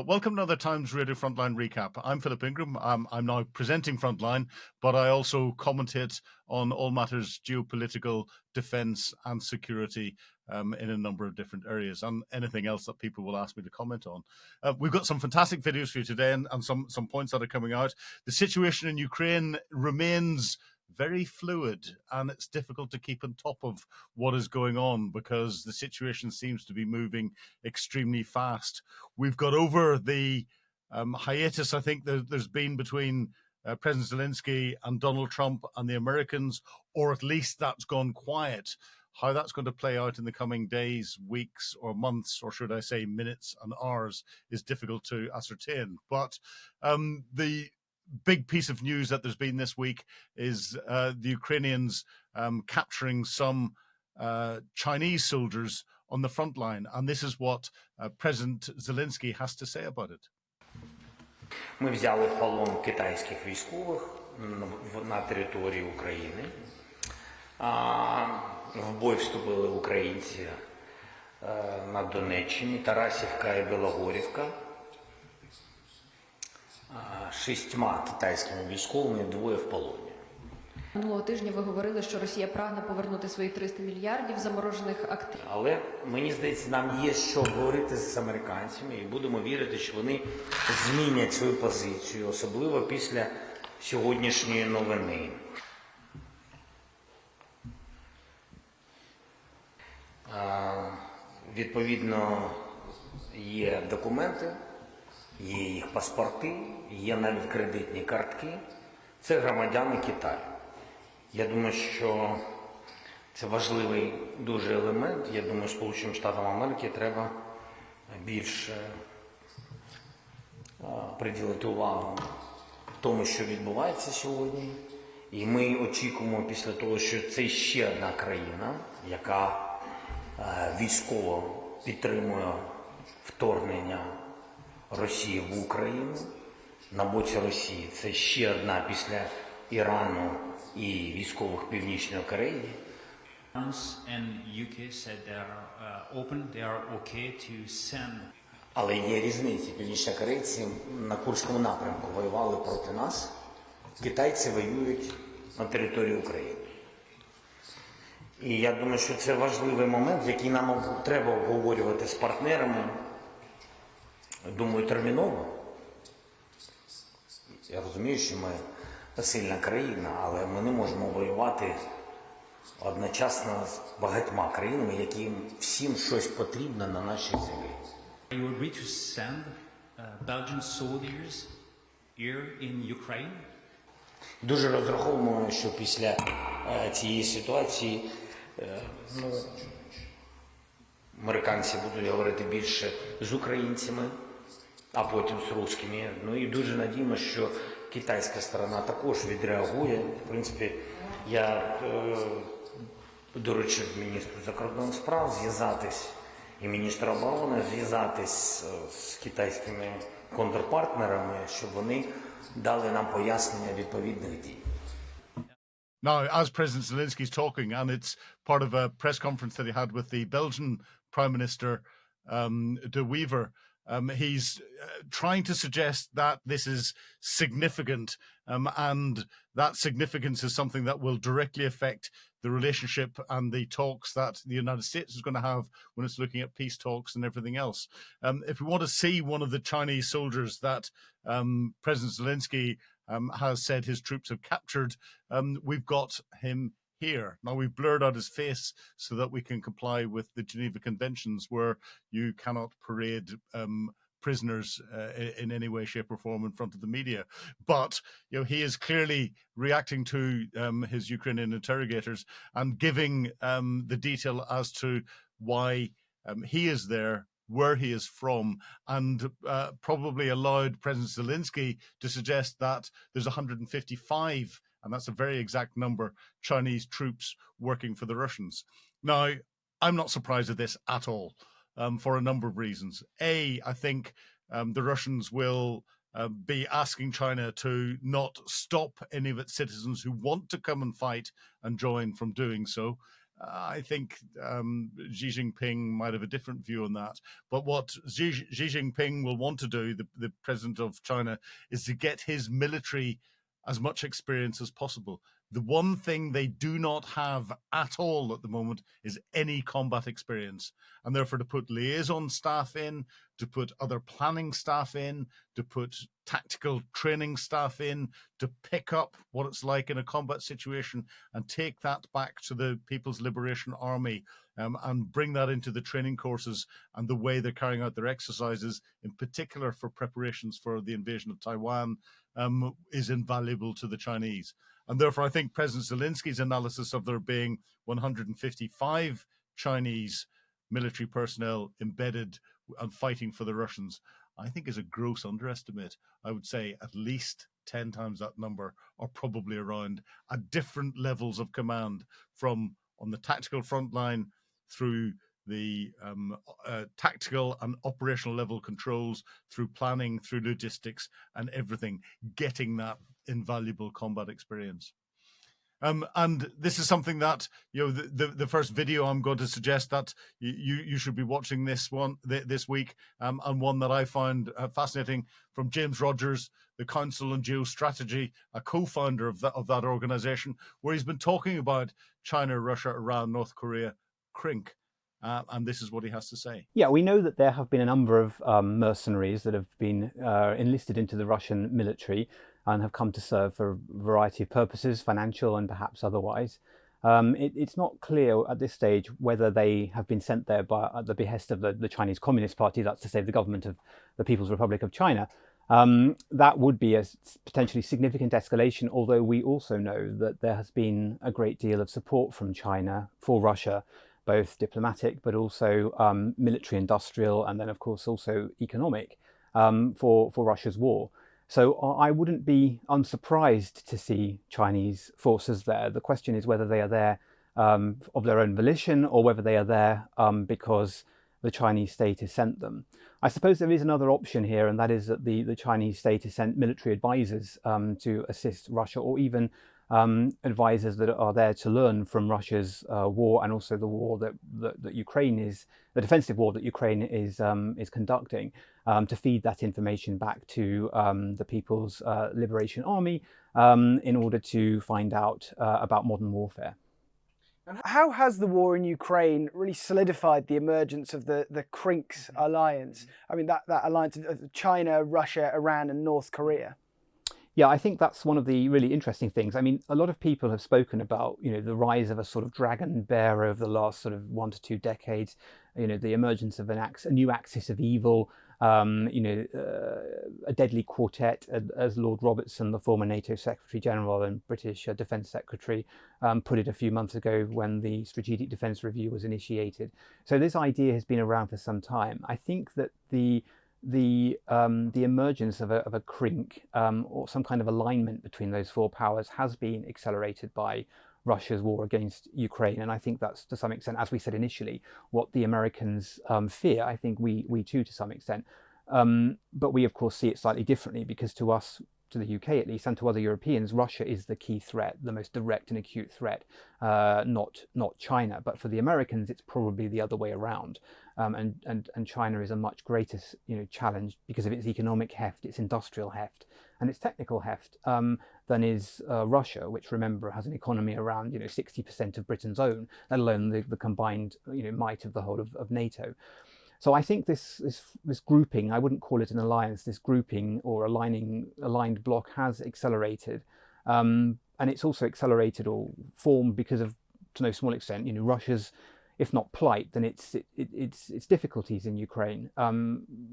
Welcome to another Times Radio Frontline recap. I'm Philip Ingram. I'm now presenting Frontline, but I also commentate on all matters geopolitical, defence and security in a number of different areas, and anything else that people will ask me to comment on. We've got some fantastic videos for you today, and some points that are coming out. The situation in Ukraine remains very fluid, and it's difficult to keep on top of what is going on because the situation seems to be moving extremely fast. We've got over the hiatus, I think, there's been between President Zelensky and Donald Trump and the Americans, or at least that's gone quiet. How that's going to play out in the coming days, weeks, or months, or should I say minutes and hours, is difficult to ascertain. But the big piece of news that there's been this week is the Ukrainians capturing some Chinese soldiers on the front line. And this is what President Zelensky has to say about it. Ми взяли в полон китайських військових на території України. В бой вступили українці на Донеччині, Тарасівка і Білогорівка. 6 китайськими військовими, 2 в полоні. Минулого тижня ви говорили, що Росія прагне повернути свої 300 мільярдів заморожених активів. Але, мені здається, нам є що говорити з американцями і будемо вірити, що вони змінять свою позицію, особливо після сьогоднішньої новини. Відповідно, є документи, є їх паспорти, є навіть кредитні картки. Це громадяни Китаю. Я думаю, що це важливий дуже елемент. Я думаю, Сполученим Штатам Америки треба більше приділити увагу тому, що відбувається сьогодні. І ми очікуємо після того, що це ще одна країна, яка військово підтримує вторгнення Росії в Україну на боці Росії. Це ще одна після Ірану і військових Північної Кореї. Але є різниці. Північнокорейці на Курському напрямку воювали проти нас. Китайці воюють на території України. І я думаю, що це важливий момент, який нам треба обговорювати з партнерами. Думаю, терміново. Я розумію, що ми сильна країна, але ми не можемо воювати одночасно з багатьма країнами, яким всім щось потрібно на нашій землі. You agree to send Belgian soldiers here in Ukraine? Дуже розраховуємо, що після цієї ситуації американці будуть говорити більше з українцями, а потім з русскими. Ну і дуже надіємо, що китайська сторона також відреагує. В принципі, я доручив міністру закордонних справ зв'язатись і міністру оборони зв'язатись з китайськими контрпартнерами, щоб вони дали нам пояснення відповідних дій. Now, as President Zelensky is talking, and it's part of a press conference that he had with the Belgian Prime Minister, De Wever, he's trying to suggest that this is significant, and that significance is something that will directly affect the relationship and the talks that the United States is going to have when it's looking at peace talks and everything else. If we want to see one of the Chinese soldiers that President Zelensky has said his troops have captured, we've got him here. Now, we've blurred out his face so that we can comply with the Geneva Conventions, where you cannot parade prisoners in any way, shape or form in front of the media. But he is clearly reacting to his Ukrainian interrogators and giving the detail as to why he is there, where he is from, and probably allowed President Zelensky to suggest that there's 155, and that's a very exact number, Chinese troops working for the Russians. Now, I'm not surprised at this at all, for a number of reasons. I think the Russians will be asking China to not stop any of its citizens who want to come and fight and join from doing so. I think Xi Jinping might have a different view on that. But what Xi Jinping will want to do, the president of China, is to get his military as much experience as possible. The one thing they do not have at all at the moment is any combat experience. And therefore, to put liaison staff in, to put other planning staff in, to put tactical training staff in, to pick up what it's like in a combat situation and take that back to the People's Liberation Army, and bring that into the training courses and the way they're carrying out their exercises, in particular for preparations for the invasion of Taiwan, is invaluable to the Chinese. And therefore, I think President Zelensky's analysis of there being 155 Chinese military personnel embedded and fighting for the Russians, I think is a gross underestimate. I would say at least 10 times that number, or probably around, at different levels of command, from on the tactical front line through the tactical and operational level controls, through planning, through logistics and everything, getting that invaluable combat experience. And this is something that, the first video I'm going to suggest that you should be watching this week, and one that I found fascinating, from James Rogers, the Council on Geostrategy, a co-founder of that organization, where he's been talking about China, Russia, Iran, North Korea, CRINC. And this is what he has to say. Yeah, we know that there have been a number of mercenaries that have been enlisted into the Russian military and have come to serve for a variety of purposes, financial and perhaps otherwise. It's not clear at this stage whether they have been sent there at the behest of the Chinese Communist Party, that's to say the government of the People's Republic of China. That would be a potentially significant escalation, although we also know that there has been a great deal of support from China for Russia, both diplomatic but also military, industrial, and then of course also economic, for Russia's war. So I wouldn't be unsurprised to see Chinese forces there. The question is whether they are there of their own volition, or whether they are there because the Chinese state has sent them. I suppose there is another option here, and that is that the Chinese state has sent military advisors to assist Russia, or even advisors that are there to learn from Russia's war, and also the war that Ukraine is, the defensive war that Ukraine is conducting, to feed that information back to the People's Liberation Army in order to find out about modern warfare. And how has the war in Ukraine really solidified the emergence of the CRINC alliance? I mean, that alliance of China, Russia, Iran, and North Korea. Yeah, I think that's one of the really interesting things. I mean, a lot of people have spoken about, the rise of a sort of dragon bear over the last sort of 1 to 2 decades, the emergence of a new axis of evil, a deadly quartet, as Lord Robertson, the former NATO Secretary General and British Defence Secretary, put it a few months ago when the Strategic Defence Review was initiated. So this idea has been around for some time. I think that the emergence of a CRINC, or some kind of alignment between those 4 powers, has been accelerated by Russia's war against Ukraine. And I think that's, to some extent, as we said initially, what the Americans fear. I think we too, to some extent. But we, of course, see it slightly differently, because to us, to the UK at least, and to other Europeans, Russia is the key threat, the most direct and acute threat, not China. But for the Americans, it's probably the other way around. And China is a much greater challenge because of its economic heft, its industrial heft, and its technical heft, than is Russia, which, remember, has an economy around 60% of Britain's own, let alone the combined might of the whole of NATO. So I think this grouping, I wouldn't call it an alliance, this grouping or aligned bloc has accelerated, and it's also accelerated or formed because of, to no small extent, Russia's, if not plight, then its difficulties in Ukraine.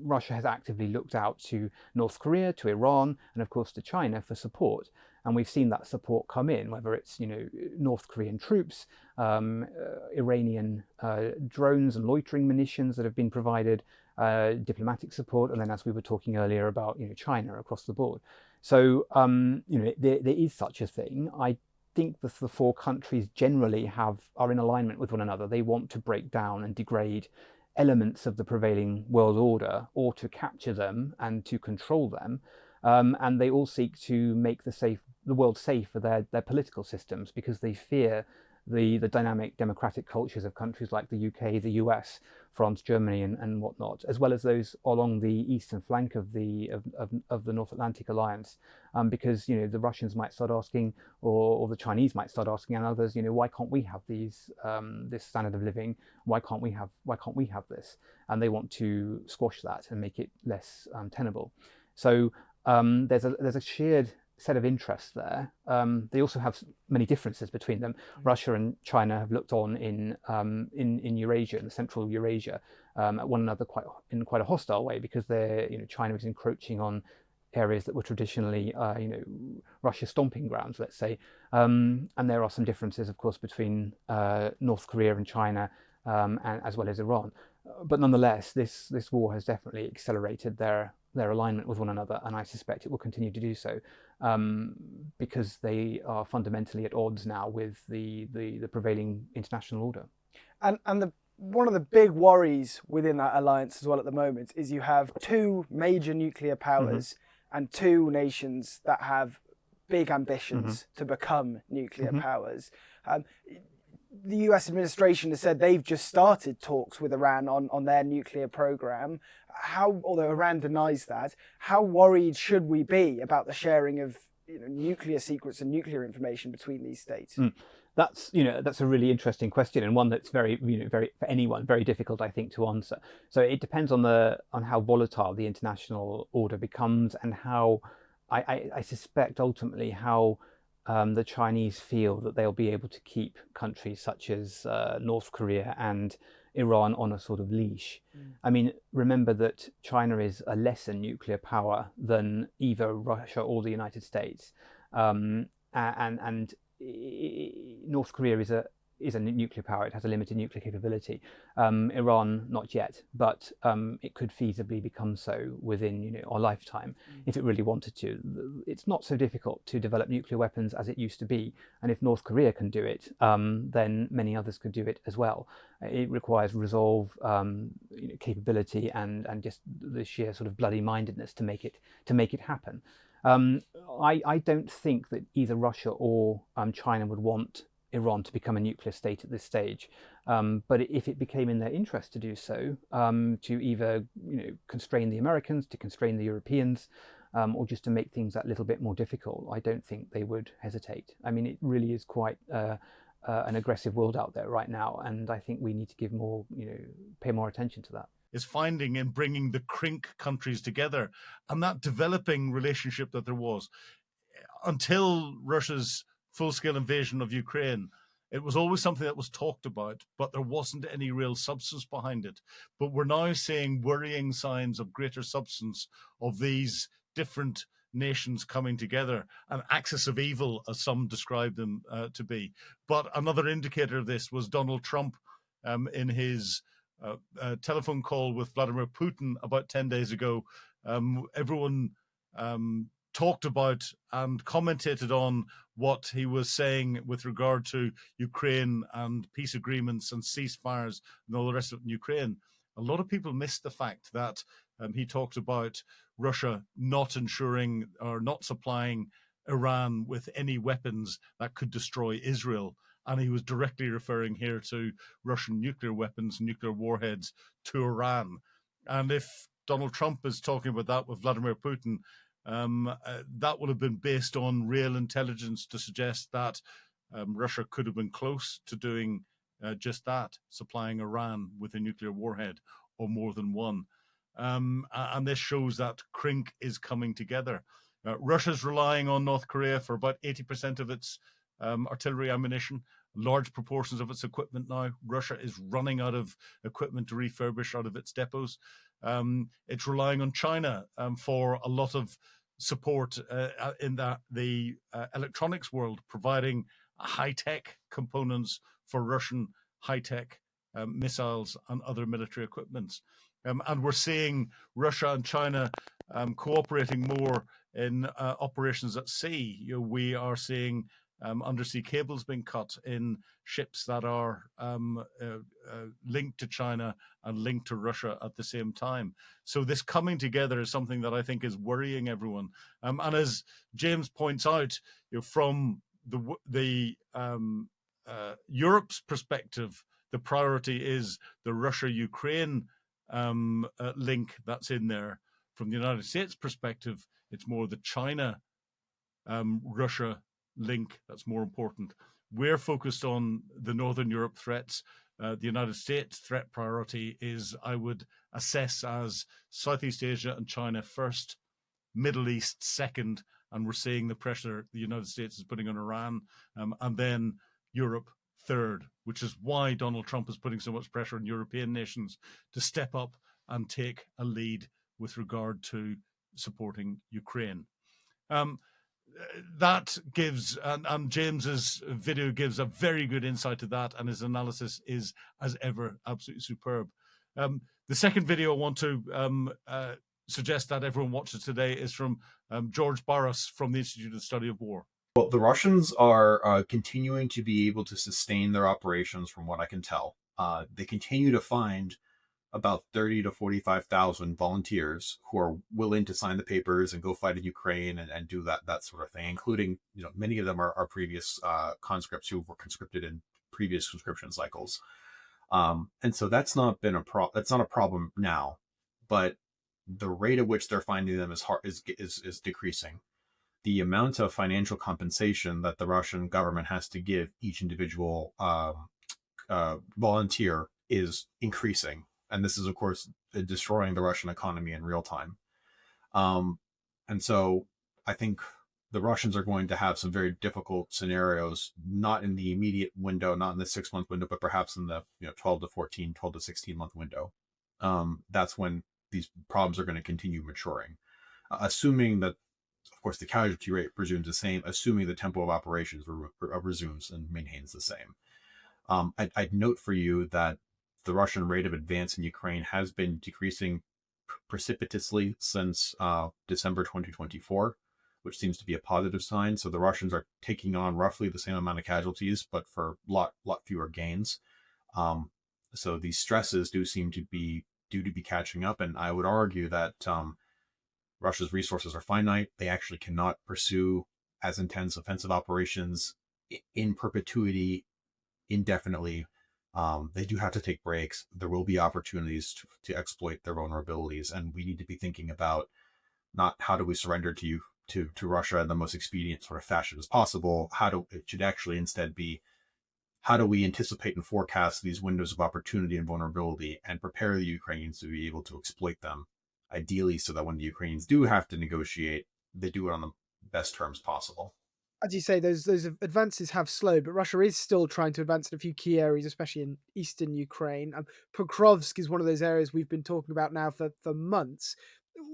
Russia has actively looked out to North Korea, to Iran, and of course to China for support. And we've seen that support come in, whether it's North Korean troops, Iranian drones and loitering munitions that have been provided, diplomatic support, and then, as we were talking earlier about, China across the board. So there is such a thing. I think that the 4 countries generally are in alignment with one another. They want to break down and degrade elements of the prevailing world order, or to capture them and to control them. And they all seek to make the world safe for their political systems, because they fear the dynamic democratic cultures of countries like the UK, the US, France, Germany, and whatnot, as well as those along the eastern flank of the North Atlantic Alliance, because the Russians might start asking, or the Chinese might start asking, and others, why can't we have this standard of living? Why can't we have this? And they want to squash that and make it less tenable. So there's a shared set of interests there. They also have many differences between them. Russia and China have looked on in Eurasia, in the central Eurasia, at one another in quite a hostile way, because China is encroaching on areas that were traditionally Russia's stomping grounds, let's say. And there are some differences, of course, between North Korea and China, and as well as Iran. But nonetheless, this war has definitely accelerated their alignment with one another, and I suspect it will continue to do so, because they are fundamentally at odds now with the prevailing international order. And one of the big worries within that alliance as well at the moment is you have two major nuclear powers and two nations that have big ambitions to become nuclear powers. The US administration has said they've just started talks with Iran on their nuclear program. Although Iran denies that, how worried should we be about the sharing of nuclear secrets and nuclear information between these states? That's a really interesting question, and one that's very for anyone very difficult, I think, to answer. So it depends on how volatile the international order becomes, and how I suspect ultimately how the Chinese feel that they'll be able to keep countries such as North Korea and Iran on a sort of leash. I mean, remember that China is a lesser nuclear power than either Russia or the United States, and North Korea is a nuclear power. It has a limited nuclear capability. Iran, not yet, but it could feasibly become so within our lifetime if it really wanted to. It's not so difficult to develop nuclear weapons as it used to be, and if North Korea can do it, then many others could do it as well. It requires resolve, capability, and just the sheer sort of bloody mindedness to make it happen. I don't think that either Russia or China would want Iran to become a nuclear state at this stage, but if it became in their interest to do so, to either constrain the Americans, to constrain the Europeans, or just to make things that little bit more difficult, I don't think they would hesitate. I mean, it really is quite an aggressive world out there right now, and I think we need to give more, pay more attention to that. Is finding in bringing the CRINC countries together, and that developing relationship that there was until Russia's full-scale invasion of Ukraine. It was always something that was talked about, but there wasn't any real substance behind it. But we're now seeing worrying signs of greater substance of these different nations coming together, an axis of evil, as some described them to be. But another indicator of this was Donald Trump in his telephone call with Vladimir Putin about 10 days ago. Everyone talked about and commented on what he was saying with regard to Ukraine and peace agreements and ceasefires and all the rest of it in Ukraine. A lot of people missed the fact that he talked about Russia not ensuring or not supplying Iran with any weapons that could destroy Israel. And he was directly referring here to Russian nuclear weapons, nuclear warheads to Iran. And if Donald Trump is talking about that with Vladimir Putin, that would have been based on real intelligence to suggest that Russia could have been close to doing just that, supplying Iran with a nuclear warhead or more than one. And this shows that CRINC is coming together. Russia's relying on North Korea for about 80% of its artillery ammunition, large proportions of its equipment now. Russia is running out of equipment to refurbish out of its depots. It's relying on China for a lot of support in the electronics world, providing high-tech components for Russian high-tech missiles and other military equipments. And we're seeing Russia and China cooperating more in operations at sea. We are seeing undersea cables being cut in ships that are linked to China and linked to Russia at the same time. So this coming together is something that I think is worrying everyone. And as James points out, from the Europe's perspective, the priority is the Russia-Ukraine link that's in there. From the United States perspective, it's more the China-Russia link that's more important. We're focused on the Northern Europe threats. The United States threat priority is, I would assess, as Southeast Asia and China first, Middle East second, and we're seeing the pressure the United States is putting on Iran, and then Europe third, which is why Donald Trump is putting so much pressure on European nations to step up and take a lead with regard to supporting Ukraine. That gives, and James's video gives a very good insight to that, and his analysis is, as ever, absolutely superb. The second video I want to suggest that everyone watches today is from George Barras from the Institute of the Study of War. Well, the Russians are continuing to be able to sustain their operations, from what I can tell. They continue to find about 30 to 45,000 volunteers who are willing to sign the papers and go fight in Ukraine and do that sort of thing, including, many of them are previous conscripts who were conscripted in previous conscription cycles. And so that's not been that's not a problem now, but the rate at which they're finding them is decreasing. The amount of financial compensation that the Russian government has to give each individual volunteer is increasing. And this is, of course, destroying the Russian economy in real time. And so I think the Russians are going to have some very difficult scenarios, not in the immediate window, not in the 6-month window, but perhaps in the 12 to 14, 12 to 16-month window. That's when these problems are going to continue maturing. Assuming that, of course, the casualty rate presumes the same, assuming the tempo of operations resumes and maintains the same. I'd note for you that the Russian rate of advance in Ukraine has been decreasing precipitously since December 2024, which seems to be a positive sign. So the Russians are taking on roughly the same amount of casualties, but for lot fewer gains. So these stresses do seem to be due to be catching up, and I would argue that Russia's resources are finite. They actually cannot pursue as intense offensive operations in perpetuity, indefinitely. They do have to take breaks. There will be opportunities to exploit their vulnerabilities, and we need to be thinking about not how do we surrender to Russia in the most expedient sort of fashion as possible. It should actually instead be, how do we anticipate and forecast these windows of opportunity and vulnerability and prepare the Ukrainians to be able to exploit them, ideally so that when the Ukrainians do have to negotiate, they do it on the best terms possible. As you say, those advances have slowed, but Russia is still trying to advance in a few key areas, especially in eastern Ukraine. Pokrovsk is one of those areas we've been talking about now for months.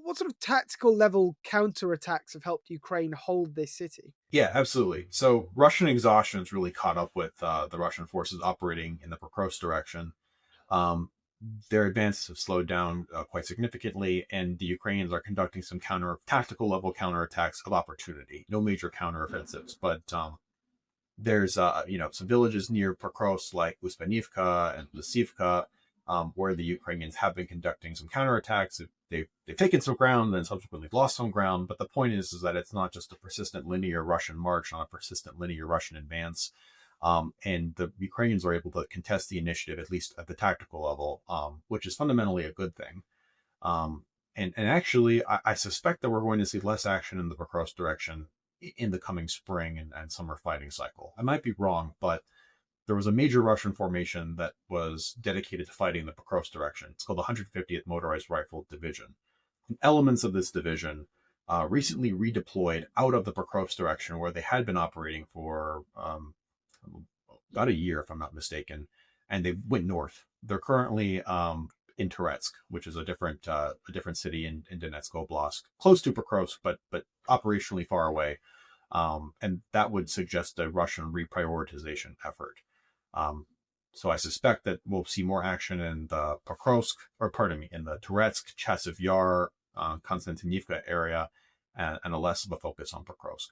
What sort of tactical level counterattacks have helped Ukraine hold this city? Yeah, absolutely. So Russian exhaustion has really caught up with the Russian forces operating in the Pokrovsk direction. Their advances have slowed down quite significantly, and the Ukrainians are conducting some tactical level counterattacks of opportunity. No major counteroffensives, but there's some villages near Pokrovsk like Uspanivka and Lysivka, where the Ukrainians have been conducting some counterattacks. They've taken some ground and subsequently lost some ground, but the point is that it's not just a persistent linear Russian march, not a persistent linear Russian advance. And the Ukrainians are able to contest the initiative, at least at the tactical level, which is fundamentally a good thing. And actually, I suspect that we're going to see less action in the Pokrovsk direction in the coming spring and summer fighting cycle. I might be wrong, but there was a major Russian formation that was dedicated to fighting the Pokrovsk direction. It's called the 150th Motorized Rifle Division. And elements of this division recently redeployed out of the Pokrovsk direction, where they had been operating for about a year, if I'm not mistaken, and they went north. They're currently in Toretsk, which is a different city in Donetsk Oblast, close to Pokrovsk, but operationally far away. And that would suggest a Russian reprioritization effort. So I suspect that we'll see more action in the in the Toretsk, Chasiv Yar, Konstantinivka area, and a less of a focus on Pokrovsk.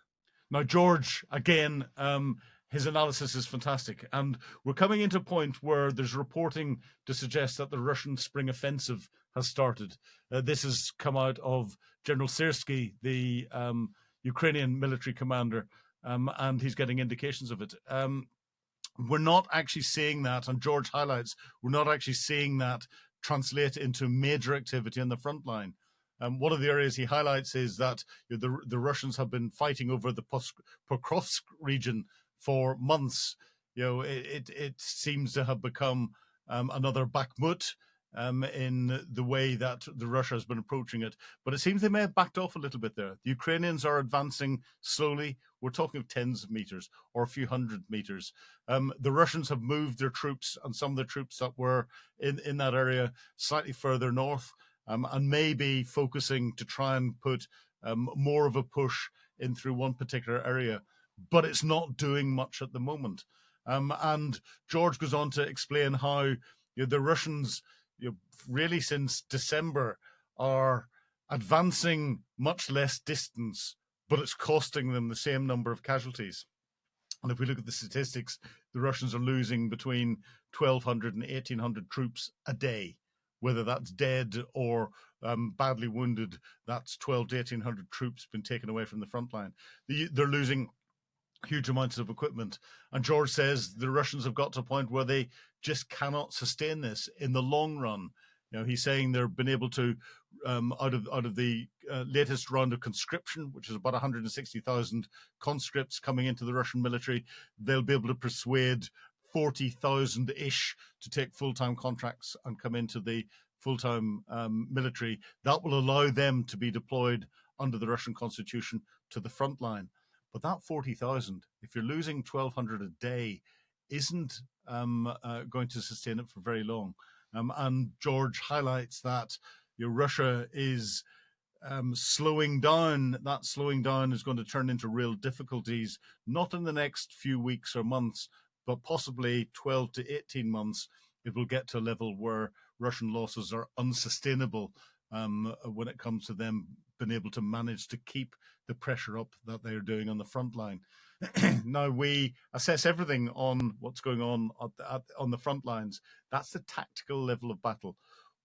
Now, George, again, his analysis is fantastic. And we're coming into a point where there's reporting to suggest that the Russian spring offensive has started. This has come out of General Syrsky, the Ukrainian military commander, and he's getting indications of it. we're not actually seeing that, and George highlights, we're not actually seeing that translate into major activity on the front line. One of the areas he highlights is that the Russians have been fighting over the Pokrovsk region for months. It seems to have become another Bakhmut in the way that the Russia has been approaching it. But it seems they may have backed off a little bit there. The Ukrainians are advancing slowly. We're talking of tens of meters or a few hundred meters. The Russians have moved their troops, and some of the troops that were in that area slightly further north, and maybe focusing to try and put more of a push in through one particular area. But it's not doing much at the moment. And George goes on to explain how the Russians, really since December, are advancing much less distance, but it's costing them the same number of casualties. And if we look at the statistics, the Russians are losing between 1,200 and 1,800 troops a day. Whether that's dead or badly wounded, that's 1,200 to 1,800 troops been taken away from the front line. They're losing huge amounts of equipment. And George says the Russians have got to a point where they just cannot sustain this in the long run. He's saying they've been able to, out of the latest round of conscription, which is about 160,000 conscripts coming into the Russian military, they'll be able to persuade 40,000-ish to take full-time contracts and come into the full-time military. That will allow them to be deployed under the Russian constitution to the front line. But that 40,000, if you're losing 1,200 a day, isn't going to sustain it for very long. And George highlights that Russia is slowing down. That slowing down is going to turn into real difficulties, not in the next few weeks or months, but possibly 12 to 18 months. It will get to a level where Russian losses are unsustainable when it comes to them being able to manage to keep the pressure up that they're doing on the front line. Now, we assess everything on what's going on on the front lines. That's the tactical level of battle.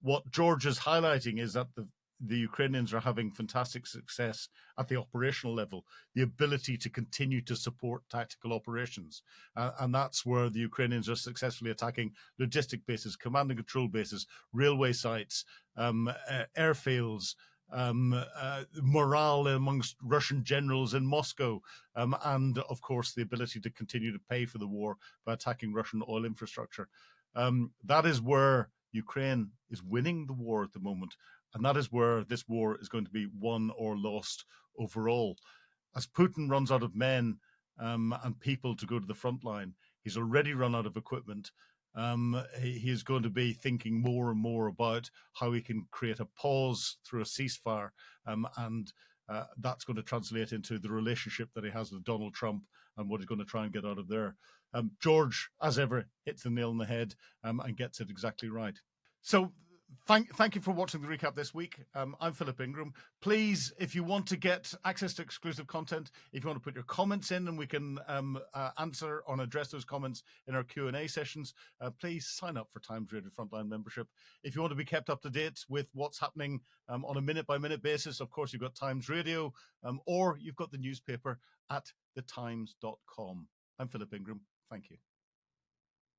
What George is highlighting is that the Ukrainians are having fantastic success at the operational level, the ability to continue to support tactical operations. And that's where the Ukrainians are successfully attacking logistic bases, command and control bases, railway sites, airfields, morale amongst Russian generals in Moscow, and of course the ability to continue to pay for the war by attacking Russian oil infrastructure. That is where Ukraine is winning the war at the moment, and that is where this war is going to be won or lost overall. As Putin runs out of men and people to go to the front line, he's already run out of equipment. He is going to be thinking more and more about how he can create a pause through a ceasefire, and that's going to translate into the relationship that he has with Donald Trump and what he's going to try and get out of there. George, as ever, hits the nail on the head and gets it exactly right. So thank you for watching the recap this week. I'm Philip Ingram. Please, if you want to get access to exclusive content, if you want to put your comments in and we can answer and address those comments in our Q&A sessions, please sign up for Times Radio Frontline membership. If you want to be kept up to date with what's happening on a minute-by-minute basis, of course, you've got Times Radio or you've got the newspaper at thetimes.com. I'm Philip Ingram. Thank you.